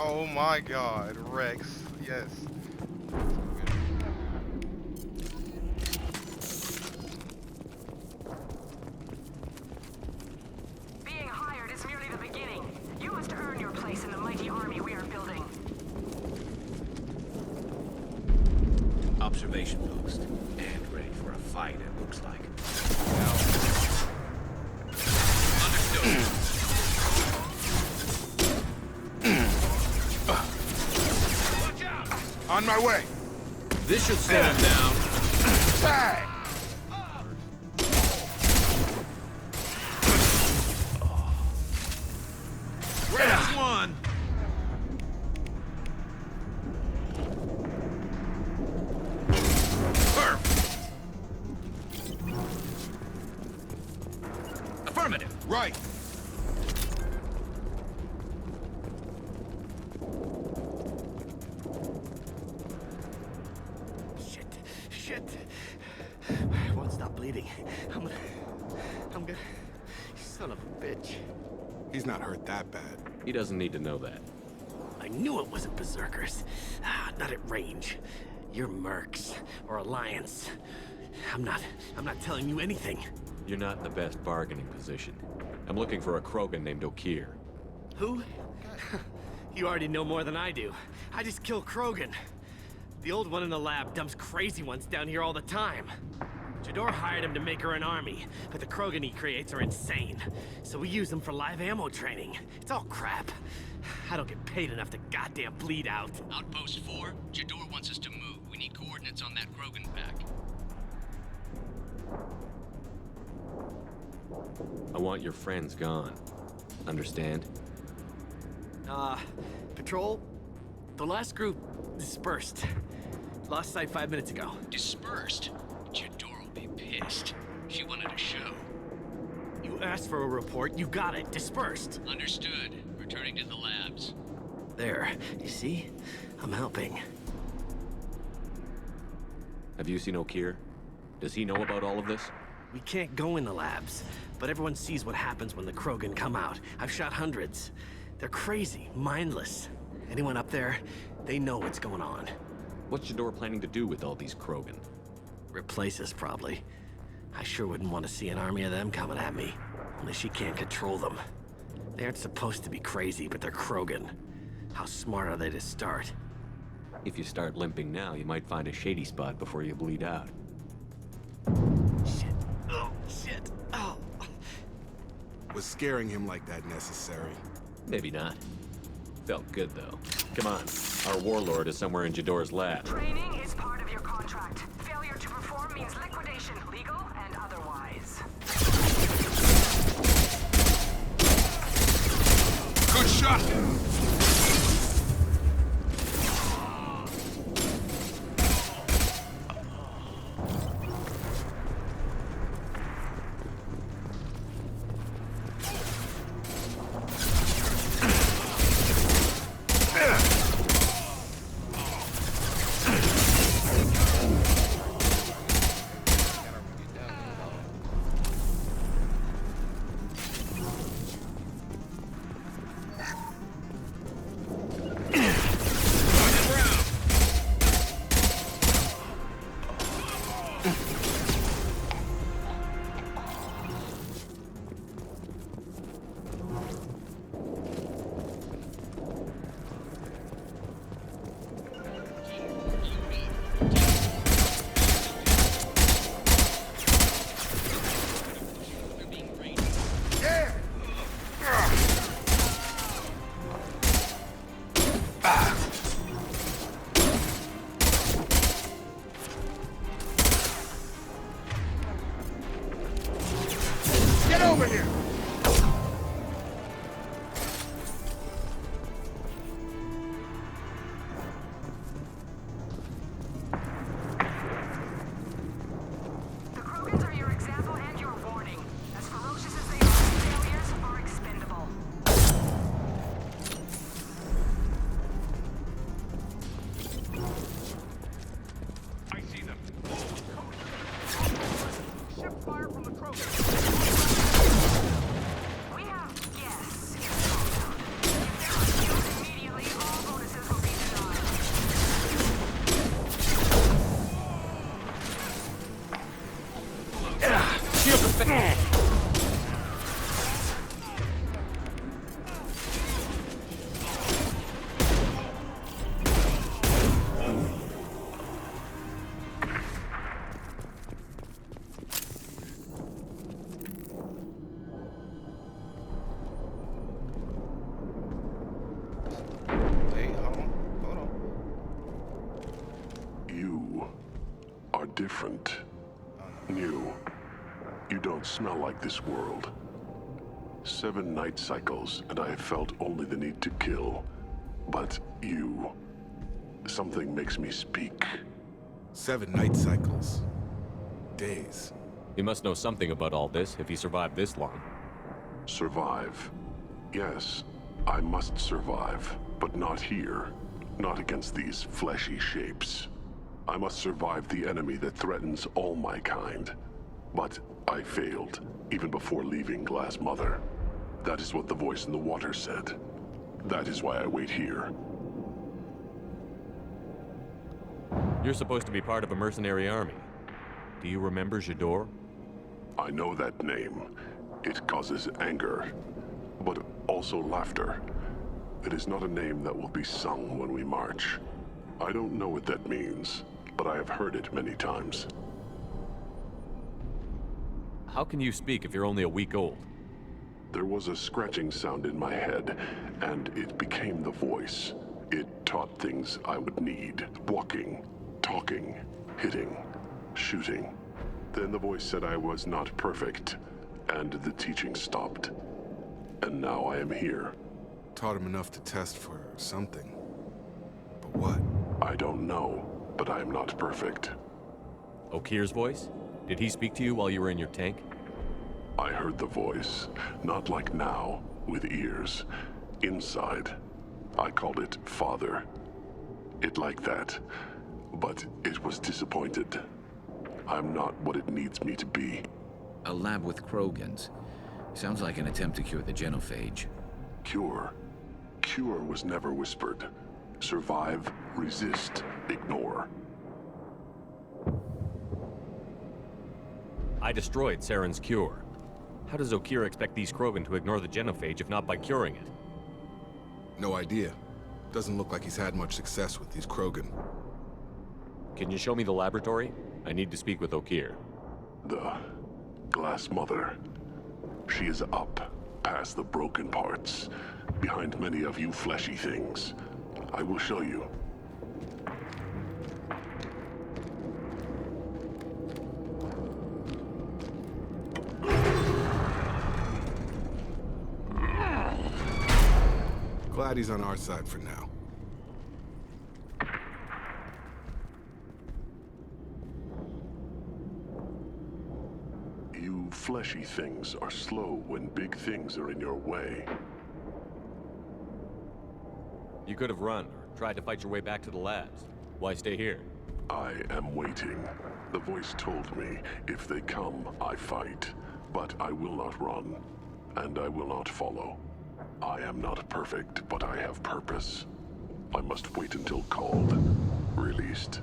Oh my god, Rex. Yes. Being hired is merely the beginning. You must earn your place in the mighty army we are building. Observation post. And ready for a fight, it looks like. Understood. Watch out! On my way. This should slow him down. Hey! Where's one? Affirmative. Right. Shit. I won't stop bleeding. I'm gonna... Son of a bitch. He's not hurt that bad. He doesn't need to know that. I knew it wasn't berserkers. Not at range. You're mercs or Alliance. I'm not telling you anything. You're not in the best bargaining position. I'm looking for a Krogan named Okir. Who? You already know more than I do. I just kill Krogan. The old one in the lab dumps crazy ones down here all the time. Jador hired him to make her an army, but the Krogan he creates are insane. So we use them for live ammo training. It's all crap. I don't get paid enough to goddamn bleed out. Outpost 4, Jador wants us to move. We need coordinates on that Krogan pack. I want your friends gone. Understand? Patrol? The last group dispersed. Lost sight 5 minutes ago. Dispersed? Jador will be pissed. She wanted a show. You asked for a report, you got it. Dispersed. Understood. Returning to the labs. There. You see? I'm helping. Have you seen Okir? Does he know about all of this? We can't go in the labs, but everyone sees what happens when the Krogan come out. I've shot hundreds. They're crazy, mindless. Anyone up there, they know what's going on. What's Jador planning to do with all these Krogan? Replace us, probably. I sure wouldn't want to see an army of them coming at me. Only she can't control them. They aren't supposed to be crazy, but they're Krogan. How smart are they to start? If you start limping now, you might find a shady spot before you bleed out. Shit. Oh, shit. Oh. Was scaring him like that necessary? Maybe not. Felt good, though. Come on. Our warlord is somewhere in Jador's lab. Training is part of your contract. Failure to perform means liquidation, legal and otherwise. Good shot! different. New. You don't smell like this world. 7 night cycles, and I have felt only the need to kill. But you... something makes me speak. 7 night cycles. Days. He must know something about all this if he survived this long. Survive. Yes, I must survive, but not here. Not against these fleshy shapes. I must survive the enemy that threatens all my kind. But I failed, even before leaving Glass Mother. That is what the voice in the water said. That is why I wait here. You're supposed to be part of a mercenary army. Do you remember Jador? I know that name. It causes anger, but also laughter. It is not a name that will be sung when we march. I don't know what that means, but I have heard it many times. How can you speak if you're only a week old? There was a scratching sound in my head, and it became the voice. It taught things I would need. Walking, talking, hitting, shooting. Then the voice said I was not perfect, and the teaching stopped. And now I am here. Taught him enough to test for something. But what? I don't know, but I am not perfect. Okir's voice? Did he speak to you while you were in your tank? I heard the voice, not like now, with ears. Inside. I called it Father. It like that, but it was disappointed. I'm not what it needs me to be. A lab with Krogans. Sounds like an attempt to cure the genophage. Cure. Cure was never whispered. Survive, resist, ignore. I destroyed Saren's cure. How does Okir expect these Krogan to ignore the genophage if not by curing it? No idea. Doesn't look like he's had much success with these Krogan. Can you show me the laboratory? I need to speak with Okir. The Glass Mother. She is up, past the broken parts, behind many of you fleshy things. I will show you. Glad he's on our side for now. You fleshy things are slow when big things are in your way. You could have run or tried to fight your way back to the labs. Why stay here? I am waiting. The voice told me, if they come, I fight. But I will not run, and I will not follow. I am not perfect, but I have purpose. I must wait until called, released.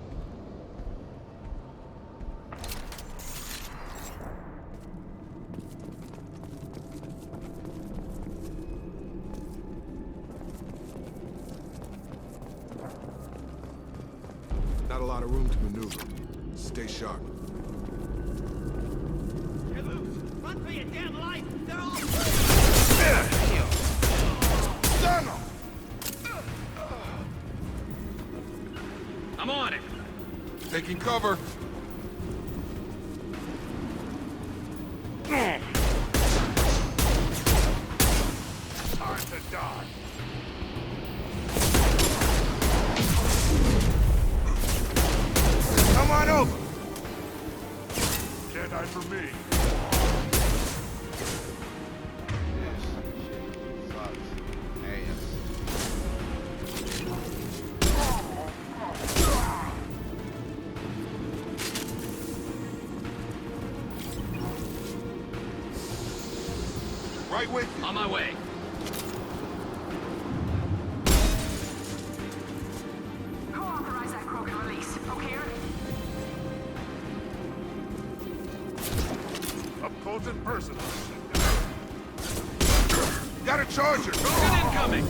Not a lot of room to maneuver. Stay sharp. You're loose! Run for your damn life! They're all... I'm on it! Taking cover. Time to die. Come on over. Can't die for me. This shit sucks. Ass. Right with you. On my way. Who authorized that Krogan release? O'Keir? Up close and personal. Got a charger. Krogan incoming!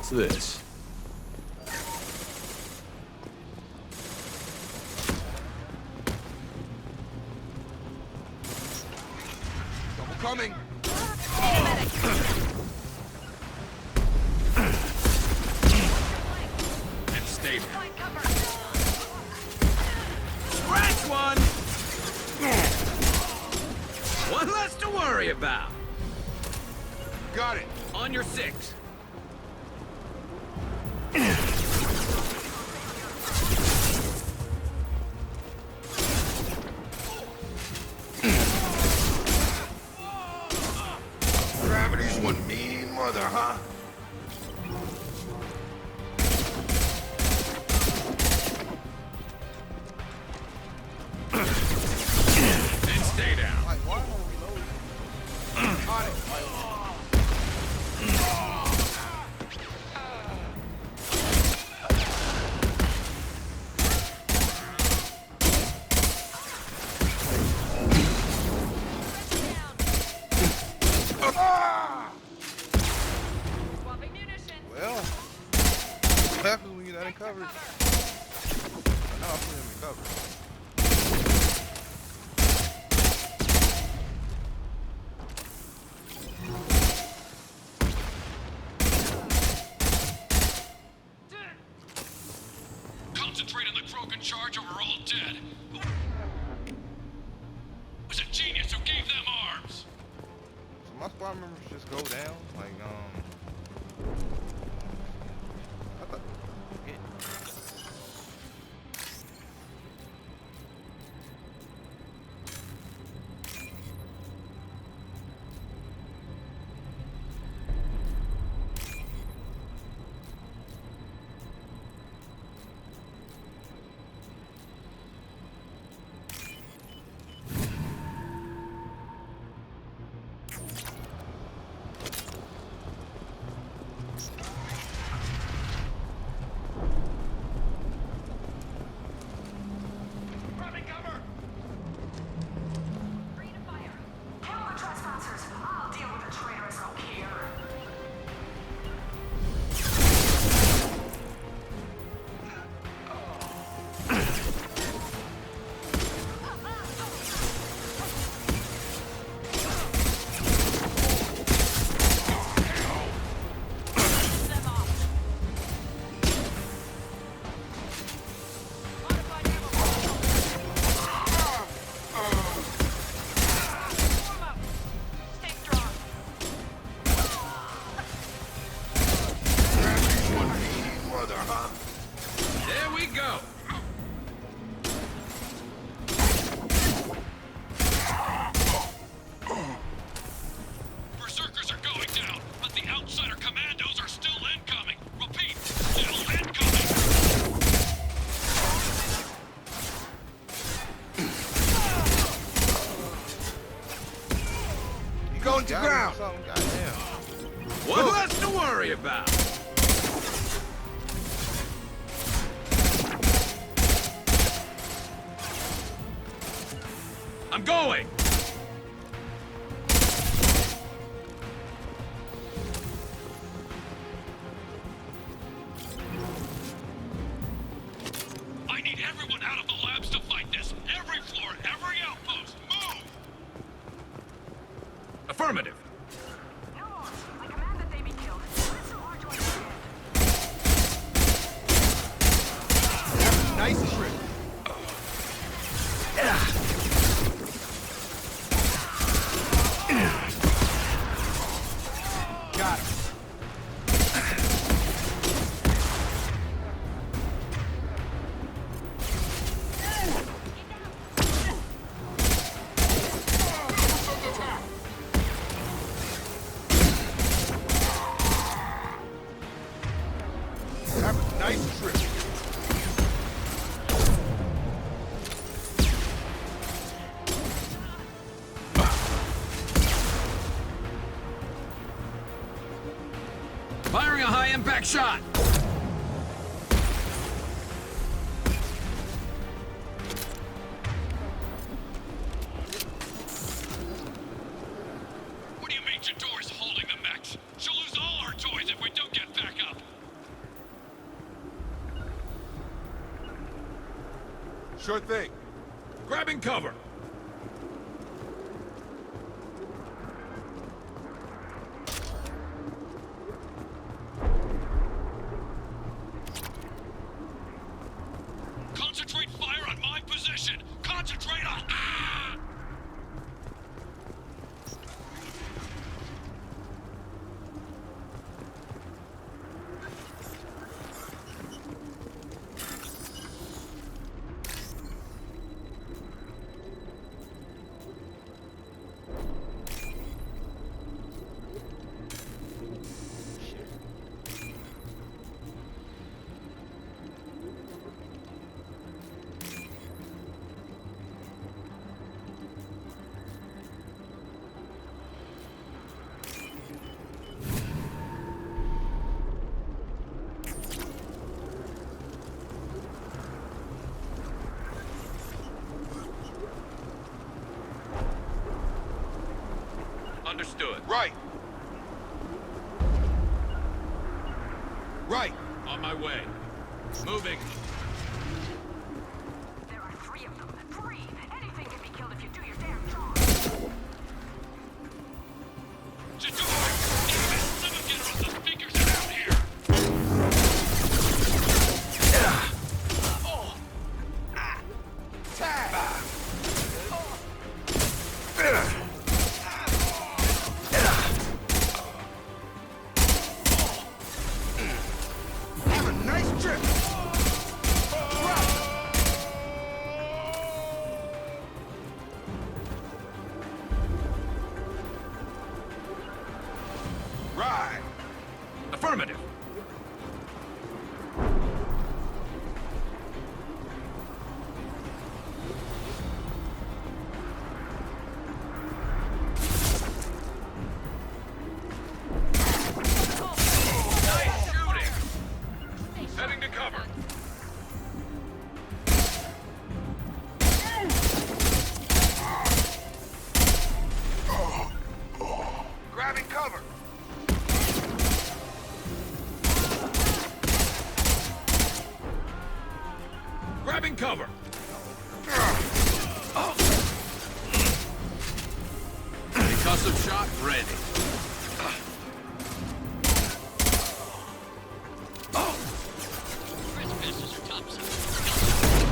What's this? Double coming. And stable. Scratch one! One less to worry about. Got it. On your 6. Gravity's one mean mother, huh? And stay down. Like, why am I reloading? Got it. Well, what happens when you're not in coverage? No, I put him in coverage. Concentrate on the Krogan charge or we're all dead. It was a genius who gave them arms. So my squad members just go down, like I thought, yeah. Kill the trespassers. I'll deal with the traitors out here. Gravity's one mean mother, huh? There we go. Berserkers are going down, but the outsider commandos are still incoming. Repeat, still incoming. You going to Got him or ground. something, goddamn. One less to worry about. I'm going. I need everyone out of the labs to fight this. Every floor, every outpost, move! Affirmative. No more. I command that they be killed. Listen, large ones dead. Nice trick. Got it. That was a nice trick. Firing a high-impact shot. What do you mean Jador's holding the mechs? She'll lose all our toys if we don't get back up. Sure thing. Grabbing cover. Concentrate fire on my position! Concentrate on... Understood. Right. Right. On my way. Moving. There are 3 of them. 3! Anything can be killed if you do your damn job. Jador! Damn it! Someone get her on the speakers around here! Have a nice trip. Right. Affirmative. Nice shooting! Heading to cover. Grabbing cover. Grabbing cover. Concussive shot ready. Trespassers are topside.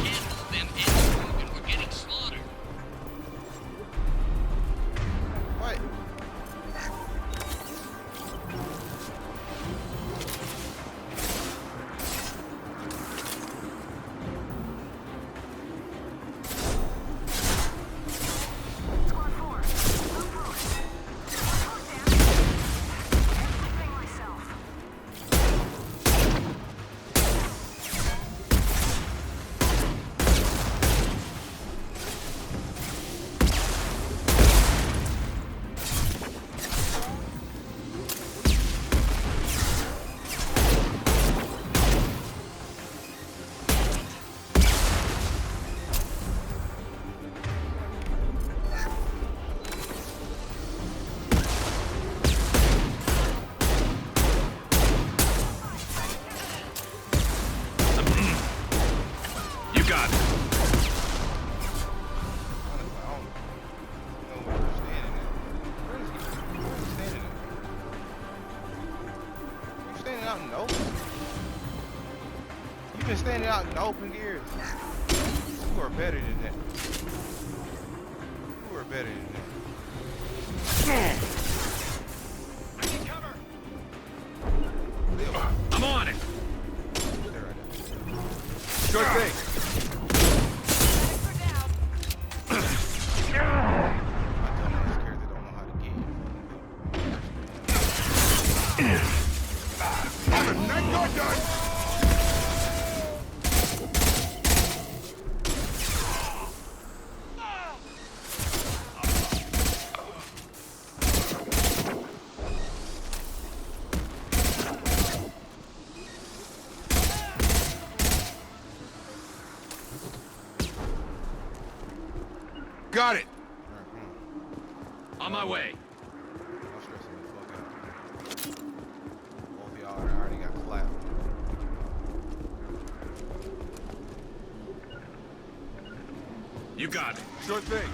We can't hold them in, and we're getting slaughtered. What? Squad 4, move through. Talk down. Everything myself. You got it. Honestly, I don't know where you're standing at. Where is he standing at? You standing out in the open? You've been standing out in the open years. You are better than that. You are better than that. Cover! I'm on it. Stay right there. Sure thing. My dumbass character don't know how to get. Have a nice go done. Got it. On my way. I'm stressing the fuck out. Both of y'all already got clapped. You got it. Sure thing.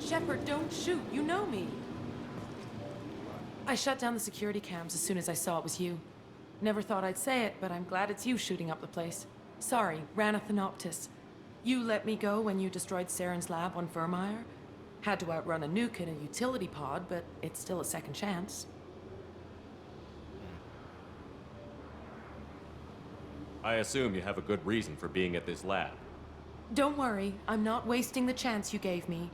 Shepard, don't shoot. You know me. I shut down the security cams as soon as I saw it was you. Never thought I'd say it, but I'm glad it's you shooting up the place. Sorry, Ranathanoptis. You let me go when you destroyed Saren's lab on Vermeer. Had to outrun a nuke in a utility pod, but it's still a second chance. I assume you have a good reason for being at this lab. Don't worry, I'm not wasting the chance you gave me.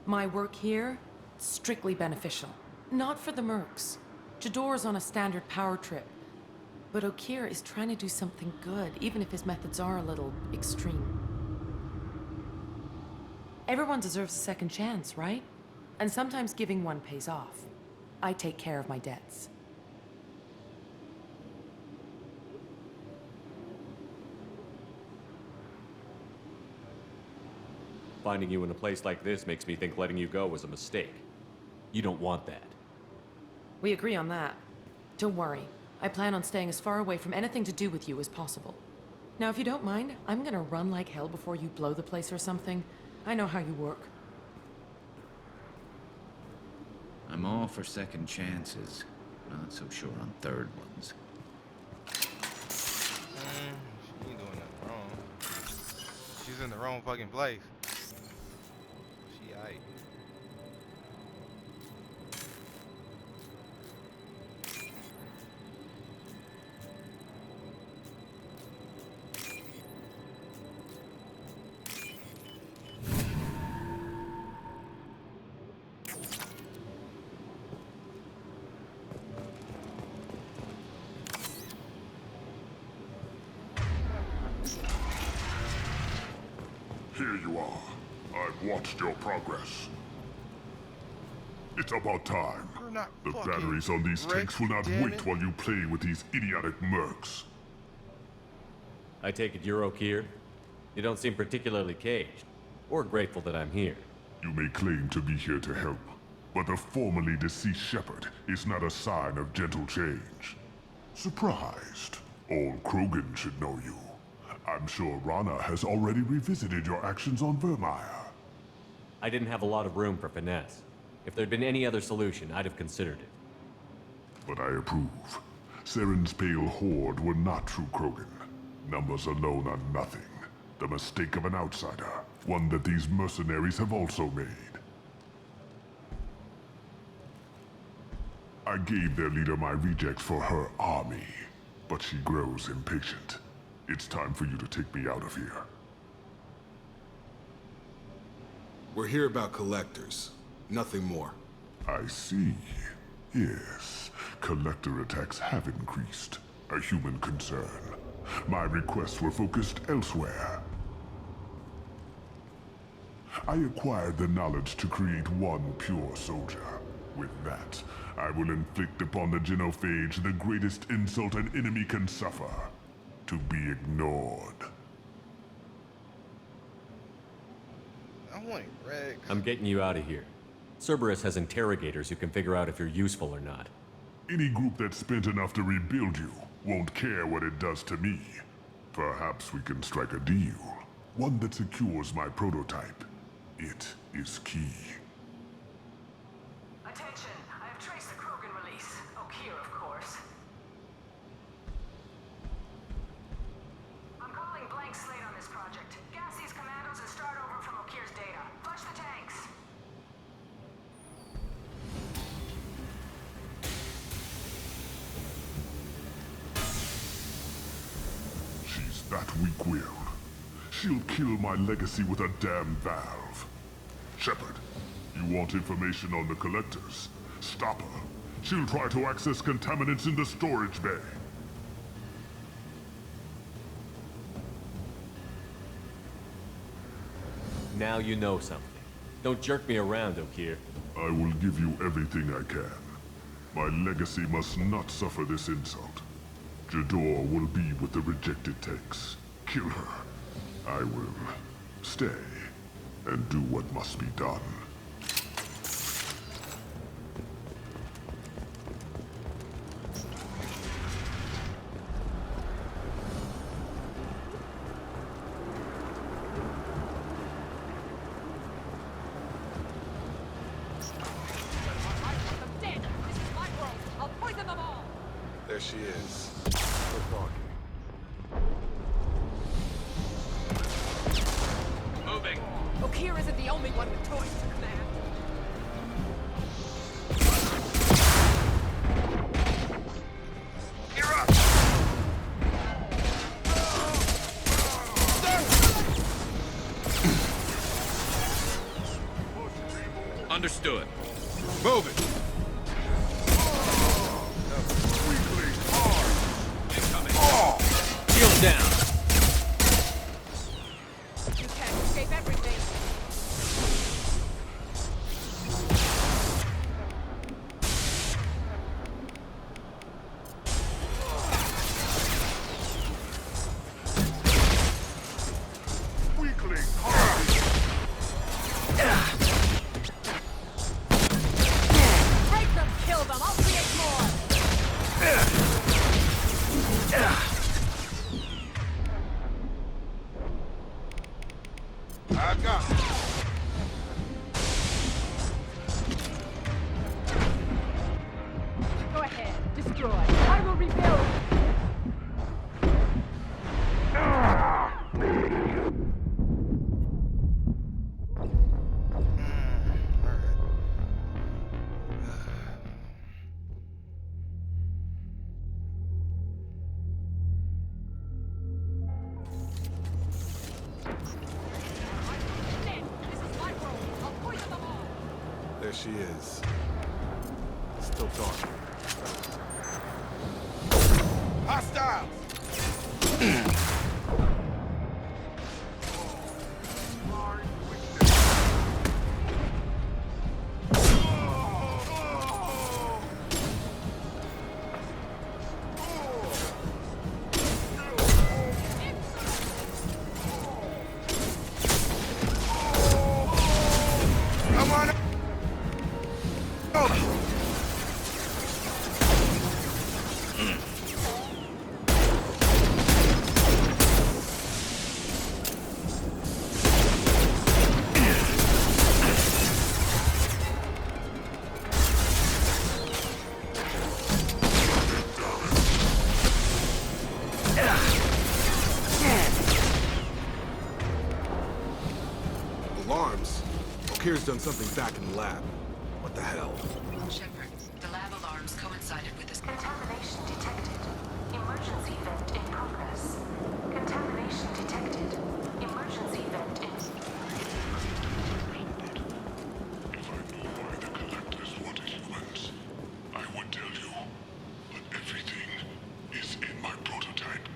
My work here, strictly beneficial. Not for the mercs. Jador's on a standard power trip. But Okeer is trying to do something good, even if his methods are a little extreme. Everyone deserves a second chance, right? And sometimes giving one pays off. I take care of my debts. Finding you in a place like this makes me think letting you go was a mistake. You don't want that. We agree on that. Don't worry. I plan on staying as far away from anything to do with you as possible. Now, if you don't mind, I'm gonna run like hell before you blow the place or something. I know how you work. I'm all for second chances. Not so sure on third ones. She ain't doing nothing wrong. She's in the wrong fucking place. She aight. Here you are. I've watched your progress. It's about time. You're not The fucking batteries on these Rick, tanks will not damn wait it. while you play with these idiotic mercs. I take it you're Okeer? You don't seem particularly caged, or grateful that I'm here. You may claim to be here to help, but the formerly deceased Shepard is not a sign of gentle change. Surprised? All Krogan should know you. I'm sure Rana has already revisited your actions on Vermeer. I didn't have a lot of room for finesse. If there'd been any other solution, I'd have considered it. But I approve. Saren's pale horde were not true Krogan. Numbers alone are nothing. The mistake of an outsider. One that these mercenaries have also made. I gave their leader my rejects for her army, but she grows impatient. It's time for you to take me out of here. We're here about collectors. Nothing more. I see. Yes, collector attacks have increased. A human concern. My requests were focused elsewhere. I acquired the knowledge to create one pure soldier. With that, I will inflict upon the genophage the greatest insult an enemy can suffer. To be ignored. I want Rex. I'm getting you out of here. Cerberus has interrogators who can figure out if you're useful or not. Any group that's spent enough to rebuild you won't care what it does to me. Perhaps we can strike a deal. One that secures my prototype. It is key. Attention, I have traced the Krogan release. Okeer, of course. I'm calling blank slate on this project. Gas these commandos and start over from Okeer's data. Flush the tanks. She's that weak-willed. She'll kill my legacy with a damn valve. Shepard, you want information on the collectors? Stop her. She'll try to access contaminants in the storage bay. Now you know something. Don't jerk me around, Okeer. I will give you everything I can. My legacy must not suffer this insult. Jador will be with the rejected tanks. Kill her. I will stay and do what must be done. she is. Still talking. Moving. Okir isn't the only one with toys to command. You're up. Understood. Move it! Incoming. Shield down. You can't escape everything. Take them, kill them. I'll create more. I got it. Go ahead. Destroy. I will rebuild. This is my role. I'll poison them all. There she is. Still talking. Hostiles! Come on! Oh. Alarms? Okir's done something back in the lab. What the hell? Shepard, the lab alarms coincided with this. Contamination detected. Emergency vent in progress. Contamination detected. Emergency vent in. If I knew why the collectors wanted humans, I would tell you. But everything is in my prototype.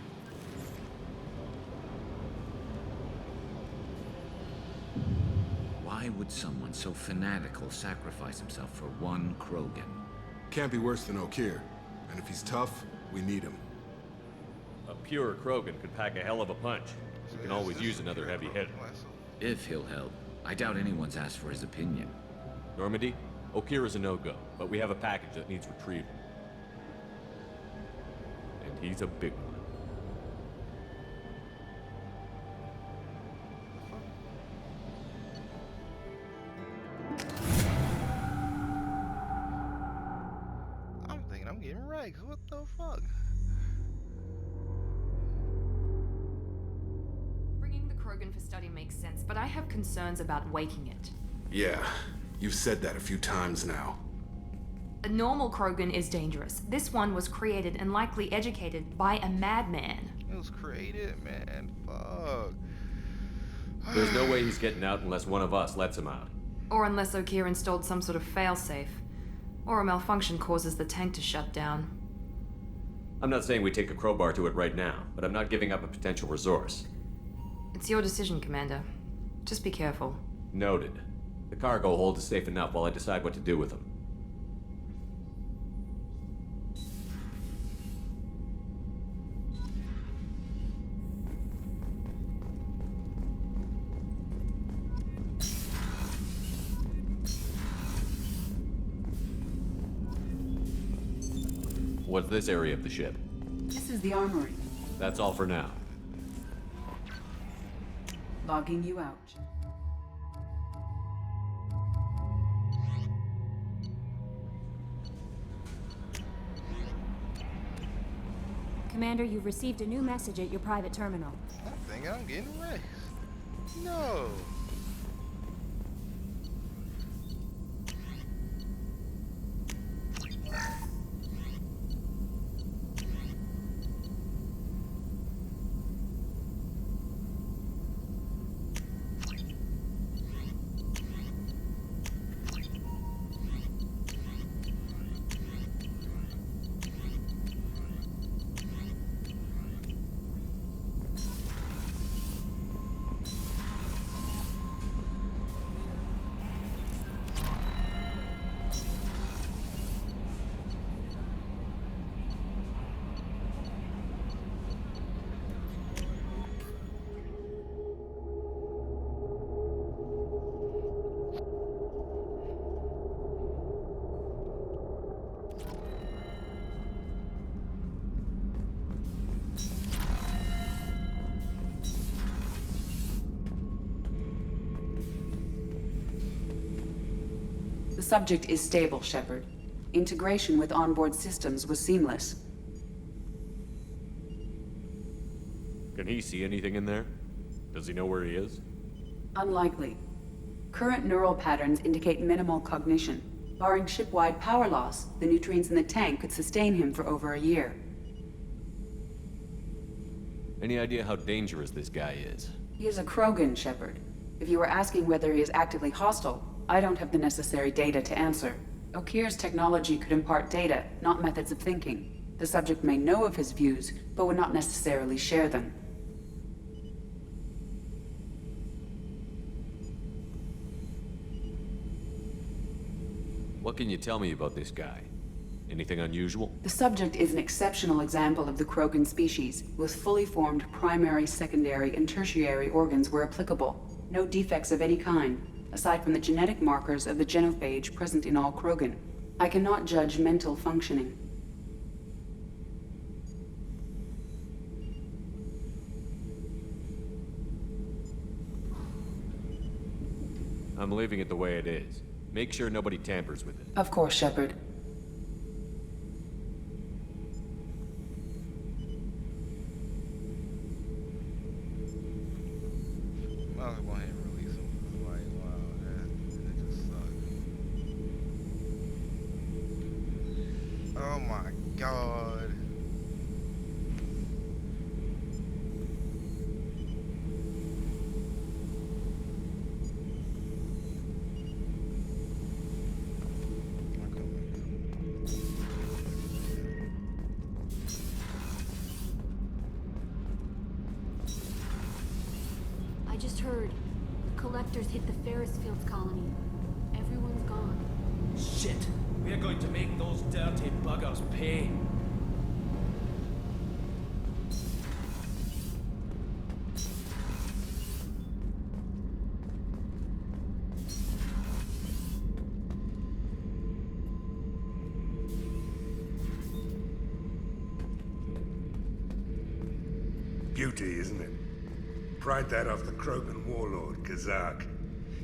Why would someone so fanatical sacrifice himself for one Krogan? Can't be worse than Okir. And if he's tough, we need him. A pure Krogan could pack a hell of a punch. We can always use another heavy hitter. If he'll help. I doubt anyone's asked for his opinion. Normandy, Okir is a no-go, but we have a package that needs retrieval. And he's a big one. I'm thinking I'm getting wrecked. What the fuck? Bringing the Krogan for study makes sense, but I have concerns about waking it. Yeah, you've said that a few times now. A normal Krogan is dangerous. This one was created and likely educated by a madman. It was created, man. Fuck. There's no way he's getting out unless one of us lets him out. Or unless Okir installed some sort of failsafe. Or a malfunction causes the tank to shut down. I'm not saying we take a crowbar to it right now, but I'm not giving up a potential resource. It's your decision, Commander. Just be careful. Noted. The cargo hold is safe enough while I decide what to do with them. What's this area of the ship? This is the armory. That's all for now. Logging you out. Commander, you've received a new message at your private terminal. I think I'm getting wrecked. No. The subject is stable, Shepard. Integration with onboard systems was seamless. Can he see anything in there? Does he know where he is? Unlikely. Current neural patterns indicate minimal cognition. Barring ship-wide power loss, the nutrients in the tank could sustain him for over a year. Any idea how dangerous this guy is? He is a Krogan, Shepard. If you were asking whether he is actively hostile, I don't have the necessary data to answer. Okir's technology could impart data, not methods of thinking. The subject may know of his views, but would not necessarily share them. What can you tell me about this guy? Anything unusual? The subject is an exceptional example of the Krogan species, with fully formed primary, secondary, and tertiary organs where applicable. No defects of any kind, aside from the genetic markers of the genophage present in all Krogan. I cannot judge mental functioning. I'm leaving it the way it is. Make sure nobody tampers with it. Of course, Shepard. I'll go ahead and release him. Like, wow, that just sucks. Oh my god. I just heard the collectors hit the Ferris Fields colony. Everyone's gone. Shit! We're going to make those dirty buggers pay. Beauty, isn't it? Pried that off the Krogan warlord, Kazak.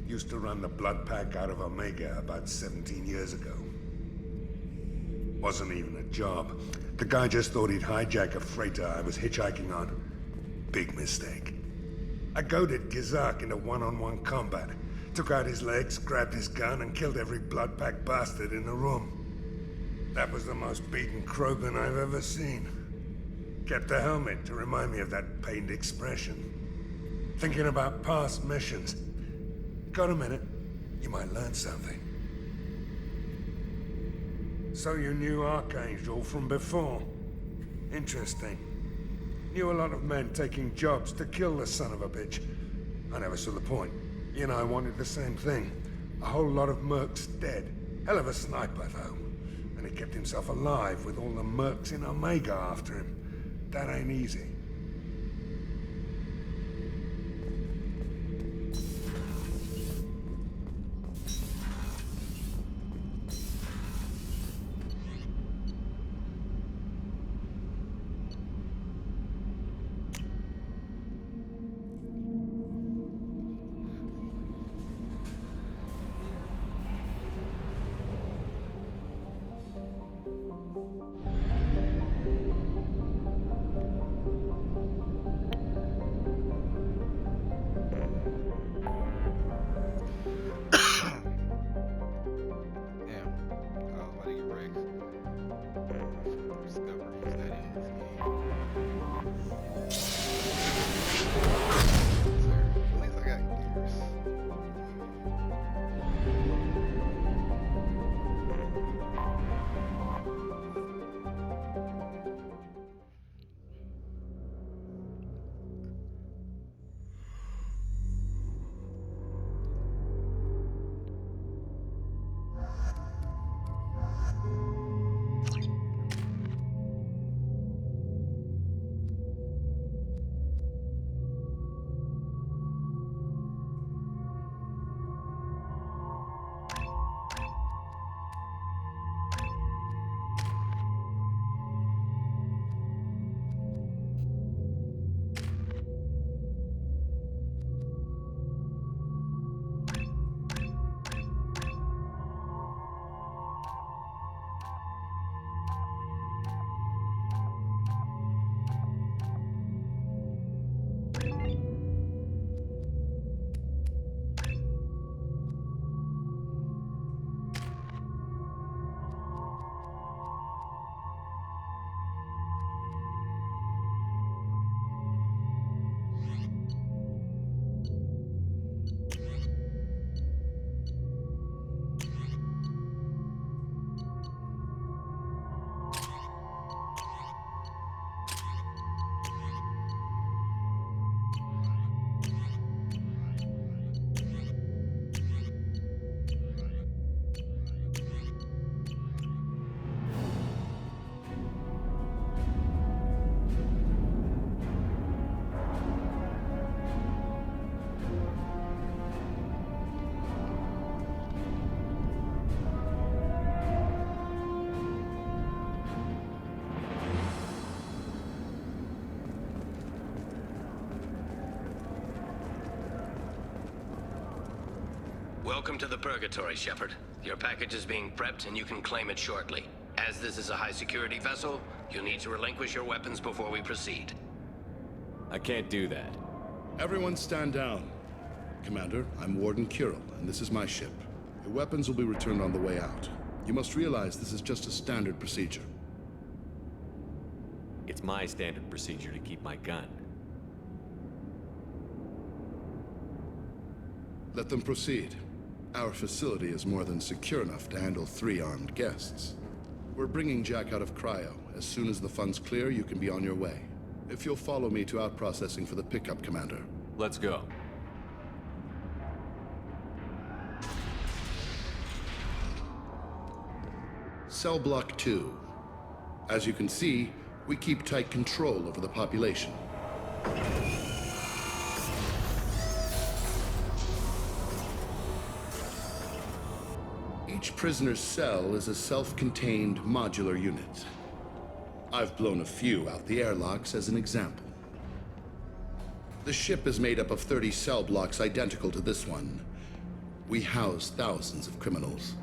Used to run the blood pack out of Omega about 17 years ago. Wasn't even a job. The guy just thought he'd hijack a freighter I was hitchhiking on. Big mistake. I goaded Kazak into one-on-one combat. Took out his legs, grabbed his gun, and killed every blood pack bastard in the room. That was the most beaten Krogan I've ever seen. Kept the helmet to remind me of that pained expression. Thinking about past missions. Got a minute? You might learn something. So you knew Archangel from before? Interesting. Knew a lot of men taking jobs to kill the son of a bitch. I never saw the point. You know, I wanted the same thing. A whole lot of mercs dead. Hell of a sniper, though. And he kept himself alive with all the mercs in Omega after him. That ain't easy. Welcome to the Purgatory, Shepard. Your package is being prepped and you can claim it shortly. As this is a high-security vessel, you'll need to relinquish your weapons before we proceed. I can't do that. Everyone stand down. Commander, I'm Warden Kirill, and this is my ship. Your weapons will be returned on the way out. You must realize this is just a standard procedure. It's my standard procedure to keep my gun. Let them proceed. Our facility is more than secure enough to handle 3 armed guests. We're bringing Jack out of cryo. As soon as the funds clear, you can be on your way. If you'll follow me to out-processing for the pickup, Commander. Let's go. Cell Block 2. As you can see, we keep tight control over the population. Each prisoner's cell is a self-contained modular unit. I've blown a few out the airlocks as an example. The ship is made up of 30 cell blocks identical to this one. We house thousands of criminals.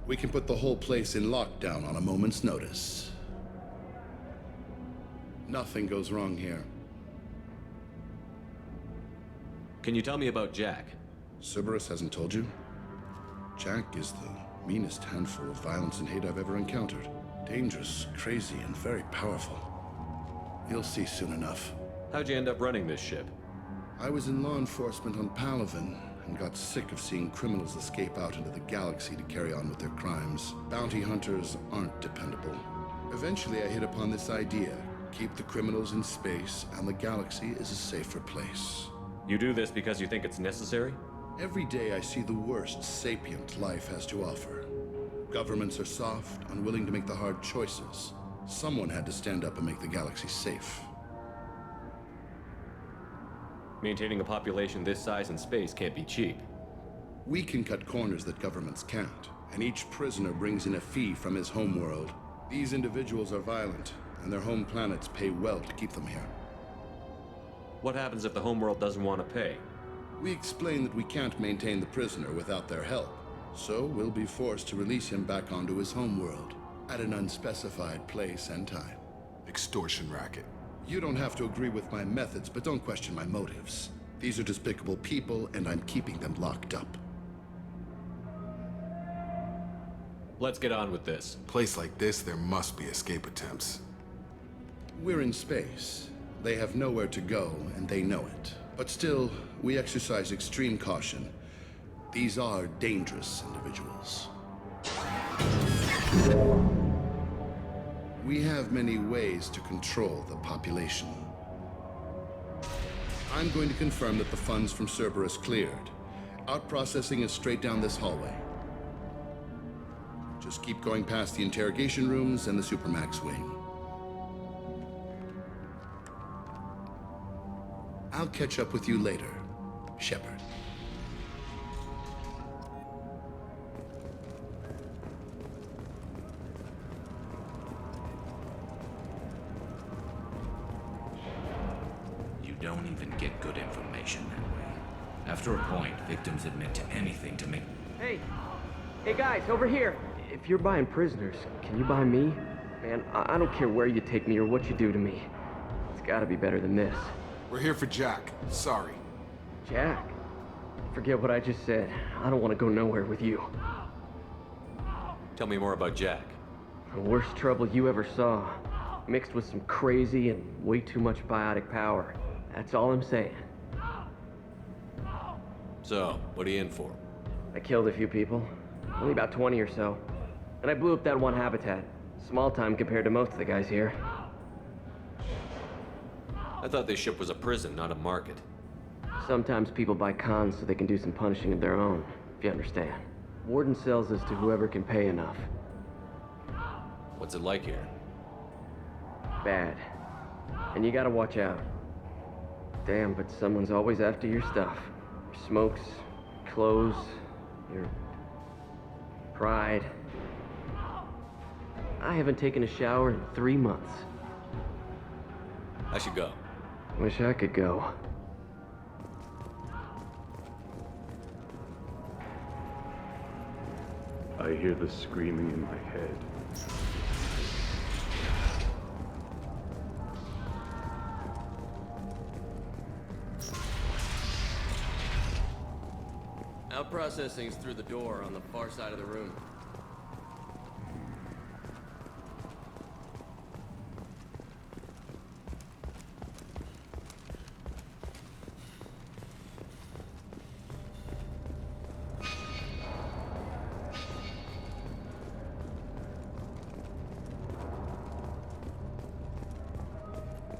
We can put the whole place in lockdown on a moment's notice. Nothing goes wrong here. Can you tell me about Jack? Cerberus hasn't told you? Jack is the meanest handful of violence and hate I've ever encountered. Dangerous, crazy, and very powerful. You'll see soon enough. How'd you end up running this ship? I was in law enforcement on Palaven and got sick of seeing criminals escape out into the galaxy to carry on with their crimes. Bounty hunters aren't dependable. Eventually, I hit upon this idea. Keep the criminals in space, and the galaxy is a safer place. You do this because you think it's necessary? Every day I see the worst sapient life has to offer. Governments are soft, unwilling to make the hard choices. Someone had to stand up and make the galaxy safe. Maintaining a population this size in space can't be cheap. We can cut corners that governments can't, and each prisoner brings in a fee from his homeworld. These individuals are violent, and their home planets pay well to keep them here. What happens if the homeworld doesn't want to pay? We explain that we can't maintain the prisoner without their help, so we'll be forced to release him back onto his homeworld at an unspecified place and time. Extortion racket. You don't have to agree with my methods, but don't question my motives. These are despicable people, and I'm keeping them locked up. Let's get on with this. Place like this, there must be escape attempts. We're in space. They have nowhere to go, and they know it. But still, we exercise extreme caution. These are dangerous individuals. We have many ways to control the population. I'm going to confirm that the funds from Cerberus cleared. Out-processing is straight down this hallway. Just keep going past the interrogation rooms and the Supermax wing. I'll catch up with you later, Shepard. You don't even get good information that way. After a point, victims admit to anything to make... Hey! Hey guys, over here! If you're buying prisoners, can you buy me? Man, I don't care where you take me or what you do to me. It's gotta be better than this. We're here for Jack. Sorry. Jack? Forget what I just said. I don't want to go nowhere with you. Tell me more about Jack. The worst trouble you ever saw. Mixed with some crazy and way too much biotic power. That's all I'm saying. So, what are you in for? I killed a few people. Only about 20 or so. And I blew up that one habitat. Small time compared to most of the guys here. I thought this ship was a prison, not a market. Sometimes people buy cons so they can do some punishing of their own, if you understand. Warden sells this to whoever can pay enough. What's it like here? Bad. And you gotta watch out. Damn, but someone's always after your stuff. Your smokes, clothes, your pride. I haven't taken a shower in 3 months. I should go. Wish I could go. I hear the screaming in my head. Out processing's through the door on the far side of the room.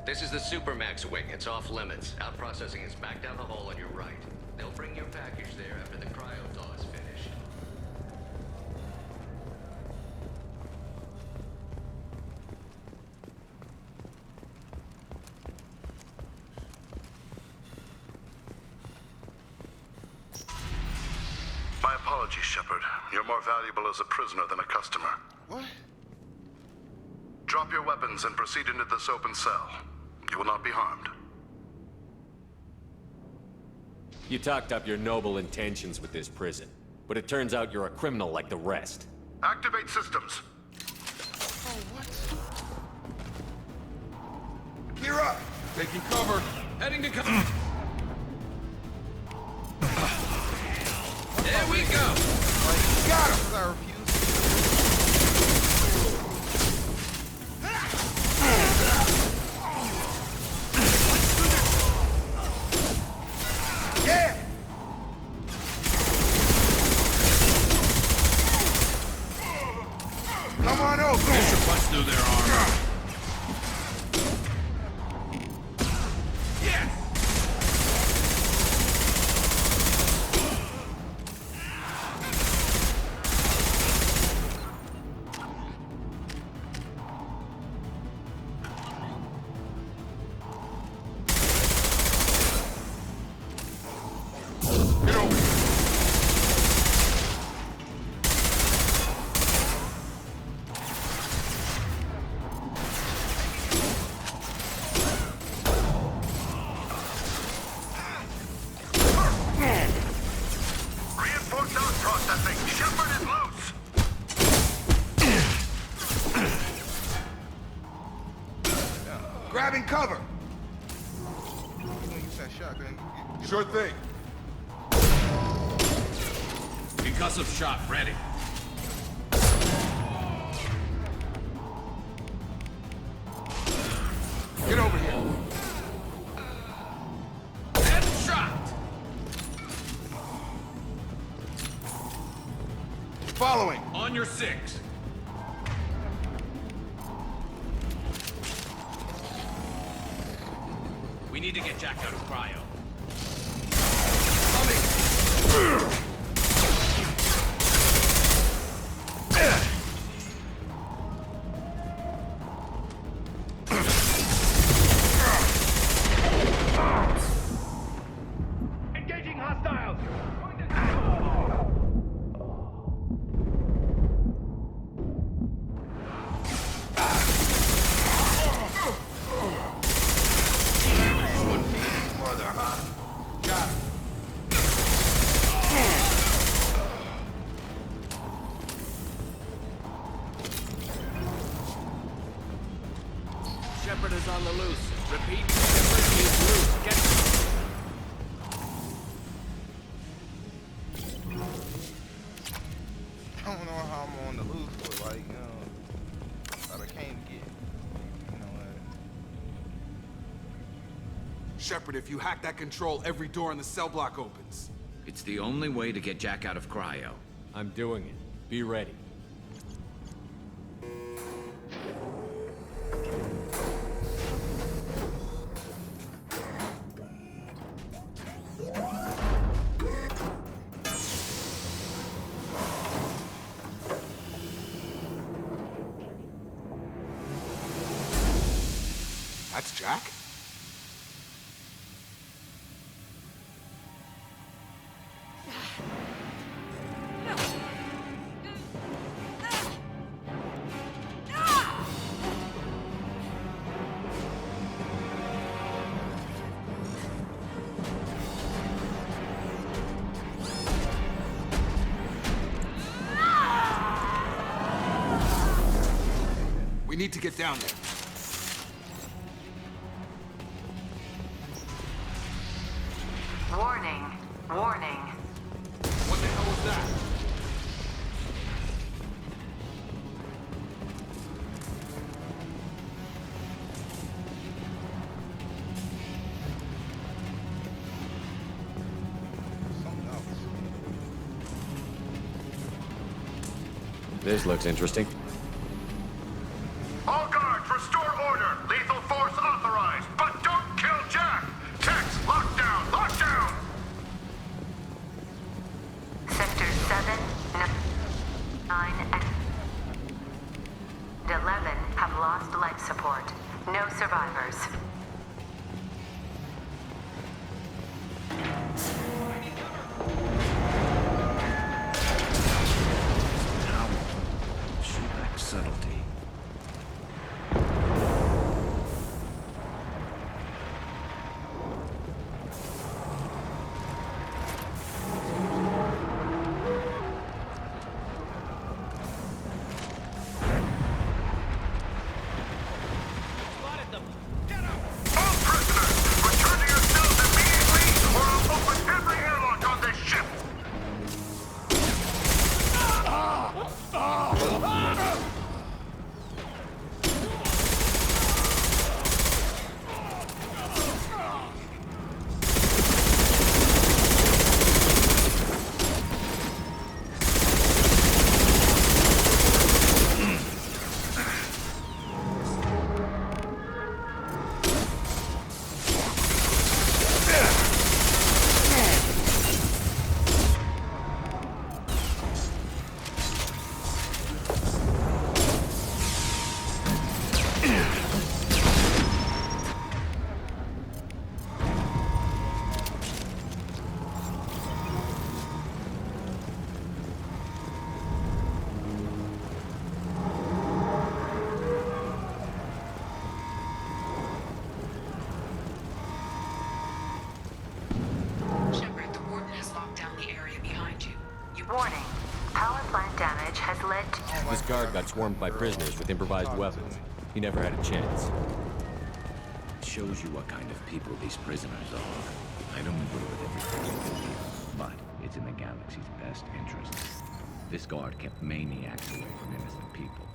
This is the Supermax wing. It's off limits. Out processing is back down the hall on your right. They'll bring your package there after the cryo thaw is finished. My apologies, Shepard. You're more valuable as a prisoner than a customer. What? Drop your weapons and proceed into this open cell. You will not be harmed. You talked up your noble intentions with this prison, but it turns out you're a criminal like the rest. Activate systems. Oh, what? Gear up! Taking cover. Heading to cover. There we go! Like, got him! I refuse. Yeah! Come on over! Pressure punch through their armor. Yes! Get over here. Reinforced out processing. Shepard is loose. Grabbing cover. You gonna use that shotgun? Sure thing. Concussive shot ready. Get over here. Headshot. Following. On your 6. We need to get Jack out of cryo. Engaging hostiles. Mother, huh? Got him. Shepard is on the loose. Repeat, Shepard is loose. Get I don't know how I'm on the loose, but like, thought I came to get, you know what? Shepard, if you hack that control, every door in the cell block opens. It's the only way to get Jack out of cryo. I'm doing it. Be ready. That's Jack? We need to get down there. Warning. Warning. What the hell was that? This looks interesting. All guards, restore order. Lethal force authorized, but don't kill Jack. Text, lockdown, lockdown. Sector 7, 9, and 11 have lost life support. No survivors. She lacks subtlety. All prisoners, return to your cells immediately, or I'll open every airlock on this ship. Shepard, the warden has locked down the area behind you. Warning. Power plant damage has led to... This guard got swarmed by prisoners with improvised weapons. He never had a chance. It shows you what kind of people these prisoners are. I don't agree with everything you believe, but it's in the galaxy's best interest. This guard kept maniacs away from innocent people.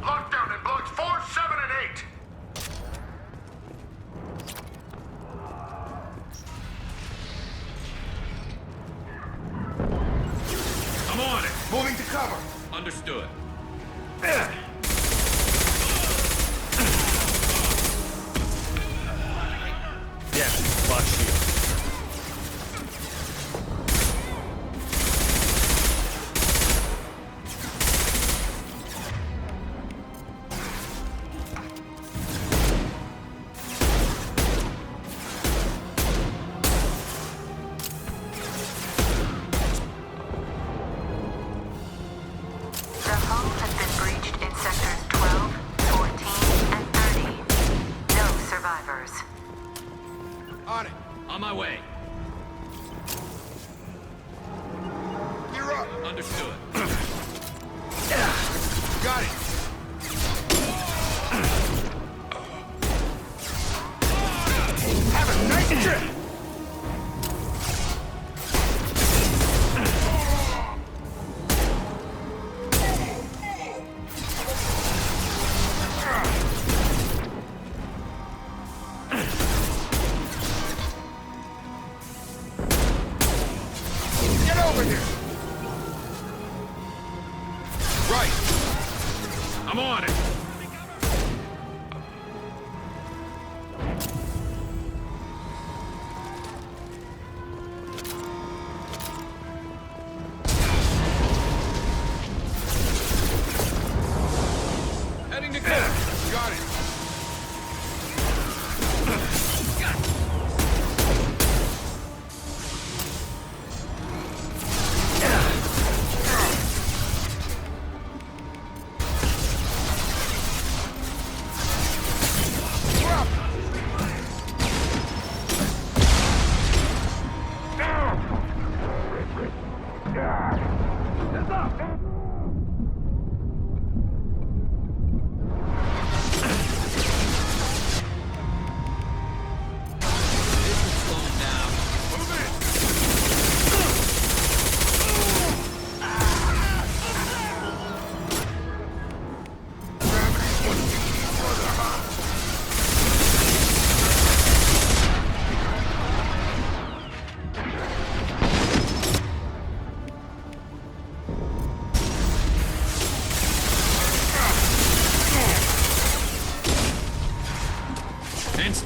Lockdown in blocks 4, 7, and 8. I'm on it. Moving to cover. Understood. Yes, box shield. The hull has been breached in sectors 12, 14, and 30. No survivors. On it. On my way. Gear up. Understood. Got it. Have a nice trip. Get over here.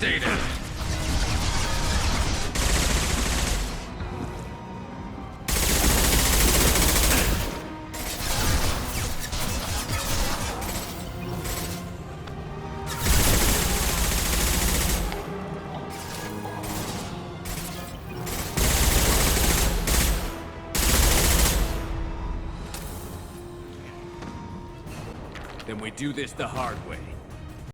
Stay there. Then we do this the hard way.